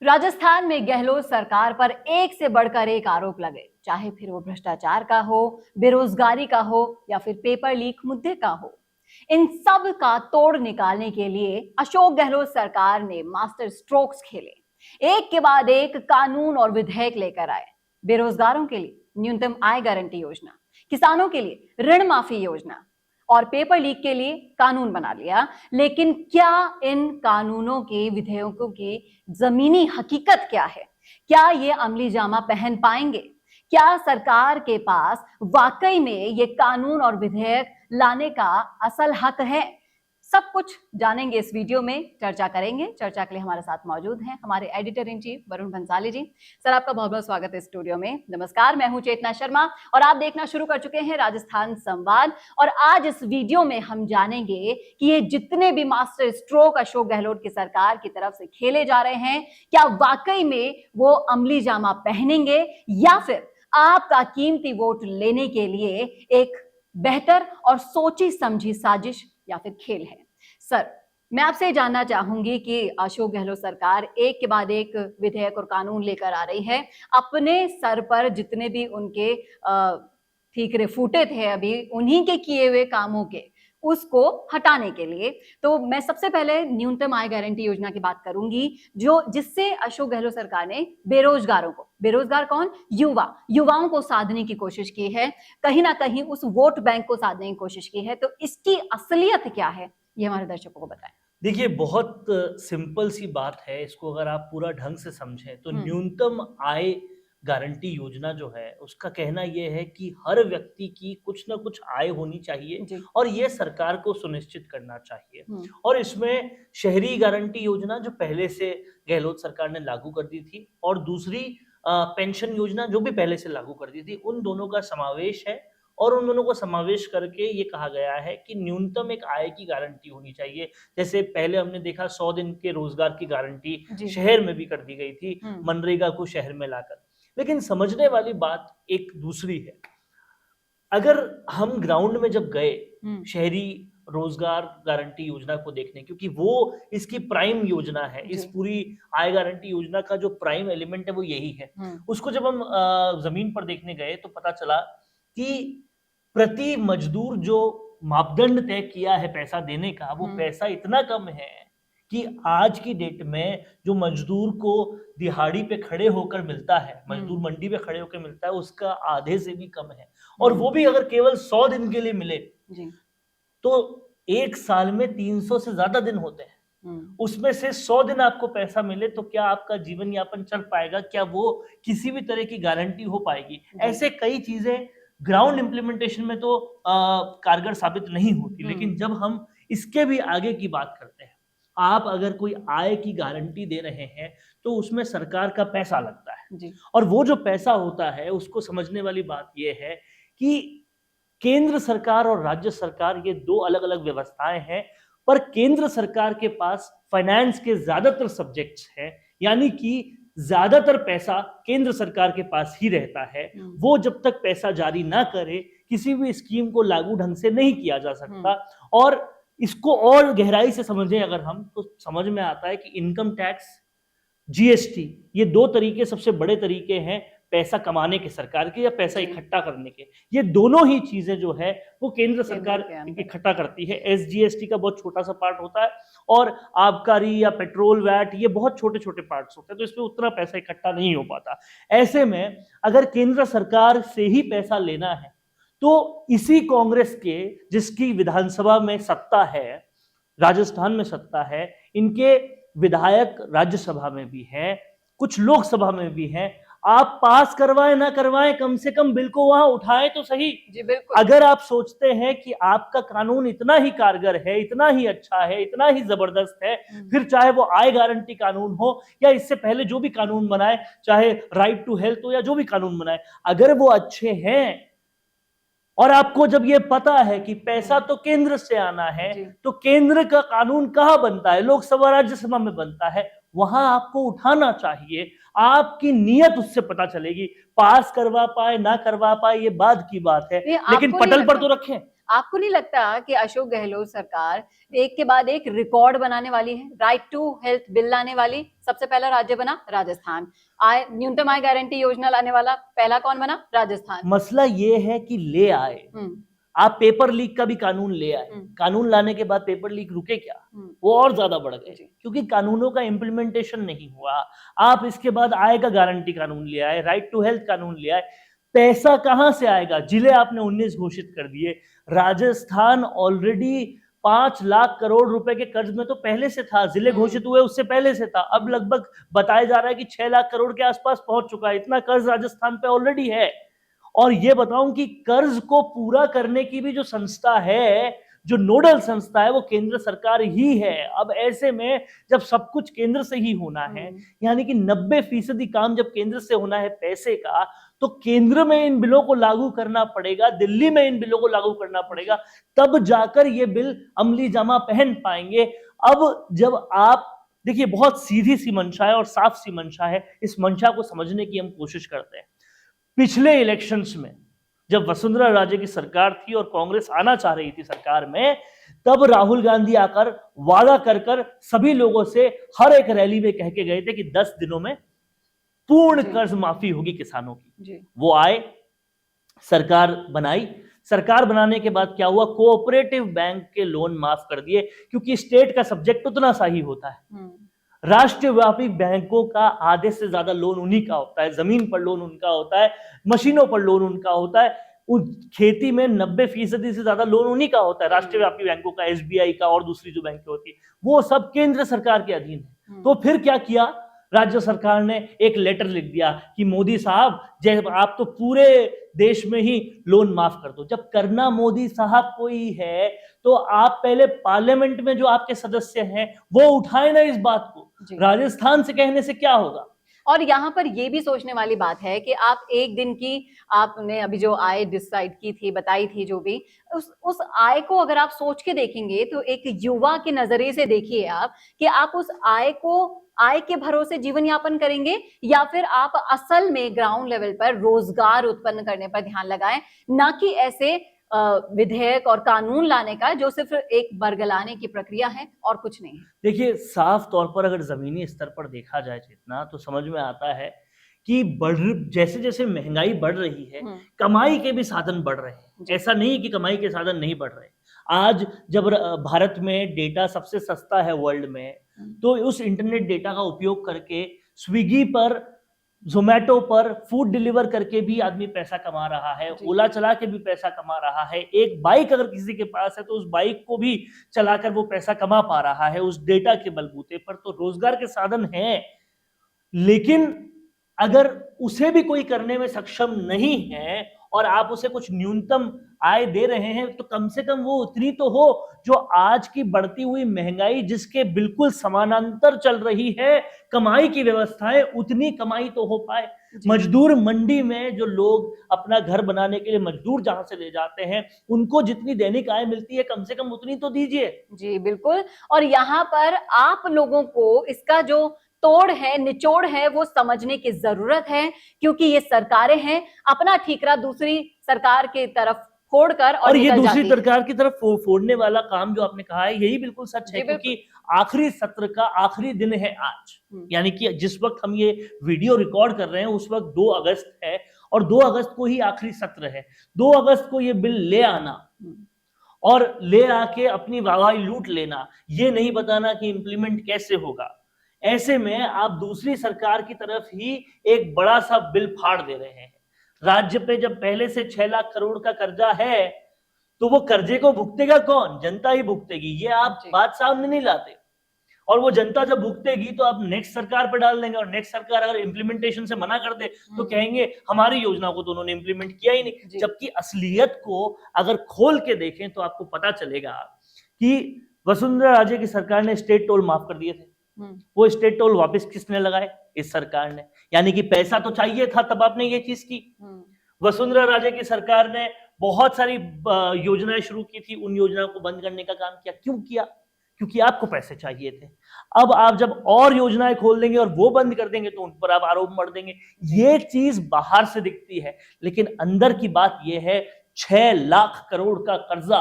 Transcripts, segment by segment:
राजस्थान में गहलोत सरकार पर एक से बढ़कर एक आरोप लगे, चाहे फिर वो भ्रष्टाचार का हो, बेरोजगारी का हो या फिर पेपर लीक मुद्दे का हो। इन सब का तोड़ निकालने के लिए अशोक गहलोत सरकार ने मास्टर स्ट्रोक्स खेले। एक के बाद एक कानून और विधेयक लेकर आए। बेरोजगारों के लिए न्यूनतम आय गारंटी योजना, किसानों के लिए ऋण माफी योजना और पेपर लीक के लिए कानून बना लिया। लेकिन क्या इन कानूनों के विधेयकों की जमीनी हकीकत क्या है? क्या ये अमली जामा पहन पाएंगे? क्या सरकार के पास वाकई में ये कानून और विधेयक लाने का असल हक है? सब कुछ जानेंगे इस वीडियो में, चर्चा करेंगे। चर्चा के लिए हमारे साथ मौजूद हैं हमारे editor in chief Varun Bhansali ji. Sir, आपका बहुत बहुत स्वागत है स्टूडियो में। नमस्कार, मैं हूं चेतना शर्मा और आप देखना शुरू कर चुके हैं राजस्थान संवाद। और आज इस वीडियो में हम जानेंगे कि ये जितने भी मास्टर स्ट्रोक अशोक गहलोत की सरकार की तरफ से खेले जा रहे हैं, क्या वाकई में वो अमली जामा पहनेंगे या फिर आपका कीमती वोट लेने के लिए एक बेहतर और सोची समझी साजिश या फिर खेल है। सर, मैं आपसे जानना चाहूंगी कि अशोक गहलोत सरकार एक के बाद एक विधेयक और कानून लेकर आ रही है। अपने सर पर जितने भी उनके ठीकरे फूटे थे अभी उन्हीं के किए हुए कामों के, उसको हटाने के लिए तो मैं सबसे पहले न्यूनतम आय गारंटी योजना की बात करूंगी, जो जिससे अशोक गहलोत सरकार ने बेरोजगारों को, बेरोजगार कौन, युवाओं को साधने की कोशिश की है, कहीं ना कहीं उस वोट बैंक को साधने की कोशिश की है। तो इसकी असलियत क्या है, ये हमारे दर्शकों को बताएं। देखिए, बहुत सिंपल सी बात है। इसको अगर आप पूरा ढंग से समझें तो न्यूनतम आय गारंटी योजना जो है उसका कहना यह है कि हर व्यक्ति की कुछ ना कुछ आय होनी चाहिए और ये सरकार को सुनिश्चित करना चाहिए। और इसमें शहरी गारंटी योजना जो पहले से गहलोत सरकार ने लागू कर दी थी और दूसरी पेंशन योजना जो भी पहले से लागू कर दी थी, उन दोनों का समावेश है। और उन दोनों को समावेश करके ये कहा गया है कि न्यूनतम एक आय की गारंटी होनी चाहिए। जैसे पहले हमने देखा 100 दिन के रोजगार की गारंटी शहर में भी कर दी गई थी, मनरेगा को शहर में लाकर। लेकिन समझने वाली बात एक दूसरी है। अगर हम ग्राउंड में जब गए शहरी रोजगार गारंटी योजना को देखने, क्योंकि वो इसकी प्राइम योजना है, इस पूरी आय गारंटी योजना का जो प्राइम एलिमेंट है वो यही है। उसको जब हम जमीन पर देखने गए तो पता चला कि प्रति मजदूर जो मापदंड तय किया है पैसा देने का, वो पैसा इतना कम है कि आज की डेट में जो मजदूर को दिहाड़ी पे खड़े होकर मिलता है, मजदूर मंडी पे खड़े होकर मिलता है, उसका आधे से भी कम है। और वो भी अगर केवल 100 दिन के लिए मिले तो एक साल में 300 से ज्यादा दिन होते हैं। उसमें से 100 दिन आपको पैसा मिले तो क्या आपका जीवन यापन चल पाएगा? क्या वो किसी भी तरह की गारंटी हो पाएगी? ऐसे कई चीजें ग्राउंड इंप्लीमेंटेशन में तो कारगर साबित नहीं होती। लेकिन जब हम इसके भी आगे की बात करते हैं, आप अगर कोई आय की गारंटी दे रहे हैं तो उसमें सरकार का पैसा लगता है और वो जो पैसा होता है उसको समझने वाली बात यह है कि केंद्र सरकार और राज्य सरकार ये दो अलग अलग व्यवस्थाएं हैं, पर केंद्र सरकार के पास फाइनेंस के ज्यादातर सब्जेक्ट्स हैं, यानी कि ज्यादातर पैसा केंद्र सरकार के पास ही रहता है। वो जब तक पैसा जारी ना करे किसी भी स्कीम को लागू ढंग से नहीं किया जा सकता। और इसको और गहराई से समझें अगर हम, तो समझ में आता है कि इनकम टैक्स, जीएसटी, ये दो तरीके सबसे बड़े तरीके हैं पैसा कमाने के सरकार के या पैसा इकट्ठा करने के। ये दोनों ही चीजें जो है वो केंद्र सरकार इकट्ठा करती है। एसजीएसटी का बहुत छोटा सा पार्ट होता है और आबकारी या पेट्रोल वैट ये बहुत छोटे छोटे पार्ट्स होते हैं, तो इसमें उतना पैसा इकट्ठा नहीं हो पाता। ऐसे में अगर केंद्र सरकार से ही पैसा लेना है तो इसी कांग्रेस के, जिसकी विधानसभा में सत्ता है, राजस्थान में सत्ता है, इनके विधायक राज्यसभा में भी हैं, कुछ लोकसभा में भी हैं, आप पास करवाएं ना करवाएं, कम से कम बिल को वहां उठाएं तो सही। अगर आप सोचते हैं कि आपका कानून इतना ही कारगर है, इतना ही अच्छा है, इतना ही जबरदस्त है, फिर चाहे वो आय गारंटी कानून हो या इससे पहले जो भी कानून बनाए, चाहे राइट टू हेल्थ हो या जो भी कानून बनाए, अगर वो अच्छे हैं और आपको जब ये पता है कि पैसा तो केंद्र से आना है, तो केंद्र का कानून कहां बनता है? लोकसभा राज्यसभा में बनता है, वहां आपको उठाना चाहिए। आपकी नीयत उससे पता चलेगी। पास करवा पाए ना करवा पाए ये बाद की बात है, लेकिन पटल पर तो रखें। आपको नहीं लगता कि अशोक गहलोत सरकार एक के बाद एक रिकॉर्ड बनाने वाली है? राइट टू हेल्थ बिल लाने वाली, सबसे पहला राज्य बना राजस्थान। न्यूनतम आय गारंटी योजना लाने वाला पहला कौन बना? राजस्थान। मसला ये है कि ले आए, आप पेपर लीक का भी कानून ले आए, कानून लाने के बाद पेपर लीक रुके क्या? वो और ज्यादा बढ़ गए क्योंकि कानूनों का इंप्लीमेंटेशन नहीं हुआ। आप इसके बाद आय का गारंटी कानून ले आए, राइट टू हेल्थ कानून ले आए, पैसा कहां से आएगा? जिले आपने 19 घोषित कर दिए। राजस्थान ऑलरेडी 5 लाख करोड़ रुपए के कर्ज में तो पहले से था, जिले घोषित हुए उससे पहले से था। अब लगभग बताया जा रहा है कि 6 लाख करोड़ के आसपास पहुंच चुका है। इतना कर्ज राजस्थान पे ऑलरेडी है। और ये बताऊं कि कर्ज को पूरा करने की भी जो संस्था है, जो नोडल संस्था है, वो केंद्र सरकार ही है। अब ऐसे में जब सब कुछ केंद्र से ही होना है, यानी कि 90% काम जब केंद्र से होना है पैसे का, तो केंद्र में इन बिलों को लागू करना पड़ेगा, दिल्ली में इन बिलों को लागू करना पड़ेगा, तब जाकर ये बिल अमली जामा पहन पाएंगे। अब जब आप देखिए, बहुत सीधी सी मंशा है और साफ सी मंशा है, इस मंशा को समझने की हम कोशिश करते हैं। पिछले इलेक्शंस में जब वसुंधरा राजे की सरकार थी और कांग्रेस आना चाह रही थी सरकार में, तब राहुल गांधी आकर वादा कर सभी लोगों से हर एक रैली में कह के गए थे कि 10 दिनों में पूर्ण कर्ज माफी होगी किसानों की। वो आए, सरकार बनाई। सरकार बनाने के बाद क्या हुआ? कोऑपरेटिव बैंक के लोन माफ कर दिए, क्योंकि स्टेट का सब्जेक्ट उतना सा ही होता है। राष्ट्रव्यापी बैंकों का आधे से ज्यादा लोन उन्हीं का होता है, जमीन पर लोन उनका होता है, मशीनों पर लोन उनका होता है, खेती में 90% से ज्यादा लोन उन्हीं का होता है, राष्ट्रव्यापी बैंकों का, एसबीआई का और दूसरी जो बैंकें होती है, वो सब केंद्र सरकार के अधीन है। तो फिर क्या किया? राज्य सरकार ने एक लेटर लिख दिया कि मोदी साहब, जब आप तो पूरे देश में ही लोन माफ कर दो। जब करना मोदी साहब को ही है, तो आप पहले पार्लियामेंट में जो आपके सदस्य हैं वो उठाए ना इस बात को। राजस्थान से कहने से क्या होगा? और यहाँ पर ये भी सोचने वाली बात है कि आप एक दिन की, आपने अभी जो आय डिसाइड की थी, बताई थी, जो भी उस आय को अगर आप सोच के देखेंगे, तो एक युवा के नजरिए से देखिए आप कि आप उस आय को, आय के भरोसे जीवन यापन करेंगे, या फिर आप असल में ग्राउंड लेवल पर रोजगार उत्पन्न करने पर ध्यान लगाएं, ना कि ऐसे विधेयक और कानून लाने का जो सिर्फ एक बरगलाने की प्रक्रिया है और कुछ नहीं है। देखिए, साफ तौर पर अगर जमीनी स्तर पर देखा जाए जितना, तो समझ में आता है कि जैसे जैसे महंगाई बढ़ रही है, कमाई के भी साधन बढ़ रहे हैं। ऐसा नहीं है कि कमाई के साधन नहीं बढ़ रहे। आज जब भारत में डेटा सबसे सस्ता है वर्ल्ड में, तो उस इंटरनेट डेटा का उपयोग करके स्विगी पर, जोमेटो पर फूड डिलीवर करके भी आदमी पैसा कमा रहा है, ओला चला के भी पैसा कमा रहा है। एक बाइक अगर किसी के पास है, तो उस बाइक को भी चलाकर वो पैसा कमा पा रहा है उस डेटा के बलबूते पर। तो रोजगार के साधन हैं, लेकिन अगर उसे भी कोई करने में सक्षम नहीं है और आप उसे कुछ न्यूनतम आय दे रहे हैं, तो कम से कम वो उतनी तो हो जो आज की बढ़ती हुई महंगाई जिसके बिल्कुल समानांतर चल रही है कमाई की व्यवस्थाएं, उतनी कमाई तो हो पाए। मजदूर मंडी में जो लोग अपना घर बनाने के लिए मजदूर जहां से ले जाते हैं, उनको जितनी दैनिक आय मिलती है, कम से कम उतनी तो दीजिए। जी बिल्कुल। और यहाँ पर आप लोगों को इसका जो तोड़ है, निचोड़ है, वो समझने की जरूरत है, क्योंकि ये सरकारें हैं, अपना ठीकरा दूसरी सरकार की तरफ फोड़कर और ये दूसरी सरकार की तरफ फोड़ने वाला काम जो आपने कहा है, यही बिल्कुल सच है, क्योंकि आखिरी सत्र का आखिरी दिन है आज। यानी कि जिस वक्त हम ये वीडियो रिकॉर्ड कर रहे हैं उस वक्त 2 अगस्त है, और 2 अगस्त को ही आखिरी सत्र है। 2 अगस्त को ये बिल ले आना और ले आके अपनी वाहवाही लूट लेना, ये नहीं बताना कि इंप्लीमेंट कैसे होगा। ऐसे में आप दूसरी सरकार की तरफ ही एक बड़ा सा बिल फाड़ दे रहे हैं। राज्य पे जब पहले से 6 लाख करोड़ का कर्जा है, तो वो कर्जे को भुगतेगा कौन? जनता ही भुगतेगी। ये आप बात सामने नहीं लाते। और वो जनता जब भुगतेगी तो आप नेक्स्ट सरकार पर डाल देंगे, और नेक्स्ट सरकार अगर इम्प्लीमेंटेशन से मना कर दे तो कहेंगे हमारी योजना को तो उन्होंने इम्प्लीमेंट किया ही नहीं। जबकि असलियत को अगर खोल के देखें तो आपको पता चलेगा कि वसुंधरा राजे की सरकार ने स्टेट टोल माफ कर दिए थे। वो स्टेट टोल वापस किसने लगाए? इस सरकार ने। यानी कि पैसा तो चाहिए था, तब आपने ये चीज की। वसुंधरा राजे की सरकार ने बहुत सारी योजनाएं शुरू की थी, उन योजनाओं को बंद करने का काम किया। क्यों किया? क्योंकि आपको पैसे चाहिए थे। अब आप जब और योजनाएं खोल देंगे और वो बंद कर देंगे, तो उन पर आप आरोप मढ़ देंगे। ये चीज बाहर से दिखती है, लेकिन अंदर की बात यह है, 6 लाख करोड़ का कर्जा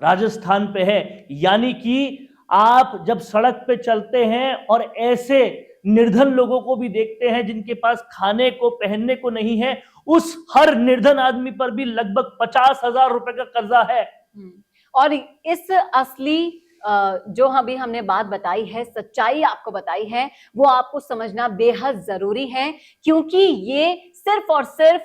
राजस्थान पे है। यानी कि आप जब सड़क पे चलते हैं और ऐसे निर्धन लोगों को भी देखते हैं जिनके पास खाने को पहनने को नहीं है, उस हर निर्धन आदमी पर भी लगभग 50,000 रुपए का कर्जा है। और इस असली जो अभी हमने बात बताई है, सच्चाई आपको बताई है, वो आपको समझना बेहद जरूरी है, क्योंकि ये सिर्फ और सिर्फ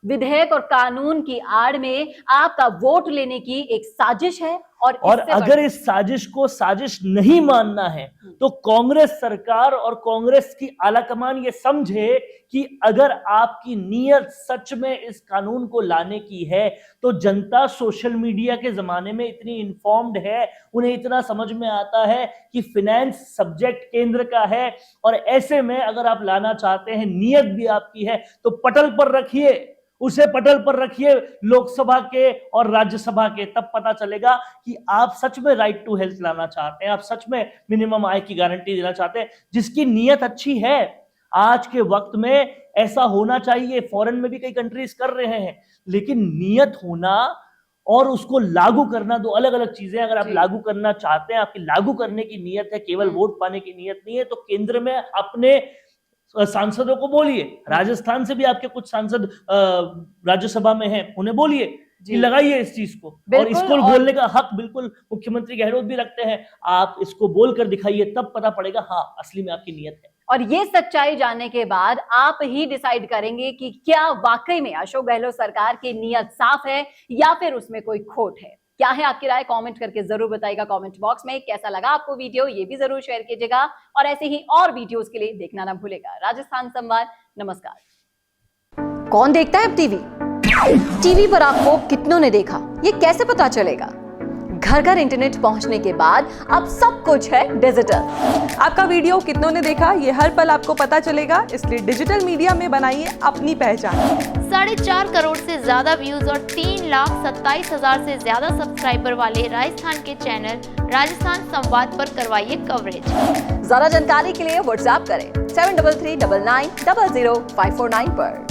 विधेयक और कानून की आड़ में आपका वोट लेने की एक साजिश है। और अगर इस साजिश को साजिश नहीं मानना है तो कांग्रेस सरकार और कांग्रेस की आलाकमान ये समझे कि अगर आपकी नीयत सच में इस कानून को लाने की है तो जनता सोशल मीडिया के जमाने में इतनी इन्फॉर्म्ड है, उन्हें इतना समझ में आता है कि फाइनेंस सब्जेक्ट केंद्र का है, और ऐसे में अगर आप लाना चाहते हैं, नीयत भी आपकी है, तो पटल पर रखिए, उसे पटल पर रखिए लोकसभा के और राज्यसभा के, तब पता चलेगा कि आप सच में राइट टू हेल्थ लाना चाहते हैं, आप सच में मिनिमम आय की गारंटी देना चाहते हैं। जिसकी नीयत अच्छी है, आज के वक्त में ऐसा होना चाहिए, फॉरेन में भी कई कंट्रीज कर रहे हैं, लेकिन नीयत होना और उसको लागू करना दो अलग अलग चीजें। अगर आप लागू करना चाहते हैं, आपकी लागू करने की नीयत है, केवल वोट पाने की नीयत नहीं है, तो केंद्र में अपने सांसदों को बोलिए, राजस्थान से भी आपके कुछ सांसद राज्यसभा में हैं, उन्हें बोलिए कि लगाइए इस चीज को, और इसको बोलने का हक बिल्कुल मुख्यमंत्री गहलोत भी रखते हैं। आप इसको बोलकर दिखाइए, तब पता पड़ेगा हाँ असली में आपकी नीयत है। और ये सच्चाई जानने के बाद आप ही डिसाइड करेंगे कि क्या वाकई में अशोक गहलोत सरकार की नीयत साफ है या फिर उसमें कोई खोट है। क्या है आपकी राय, कमेंट करके जरूर बताइएगा कमेंट बॉक्स में। कैसा लगा आपको वीडियो, ये भी जरूर शेयर कीजिएगा, और ऐसे ही और वीडियोस के लिए देखना ना भूलेगा राजस्थान संवाद। नमस्कार। कौन देखता है अब टीवी पर आपको कितनों ने देखा, ये कैसे पता चलेगा? घर घर इंटरनेट पहुंचने के बाद अब सब कुछ है डिजिटल। आपका वीडियो कितनों ने देखा ये हर पल आपको पता चलेगा, इसलिए डिजिटल मीडिया में बनाइए अपनी पहचान। 4.5 करोड़ से ज्यादा व्यूज और 3,27,000 से ज्यादा सब्सक्राइबर वाले राजस्थान के चैनल राजस्थान संवाद पर करवाइए कवरेज। ज्यादा जानकारी के लिए व्हाट्सएप करें 7339900549 पर।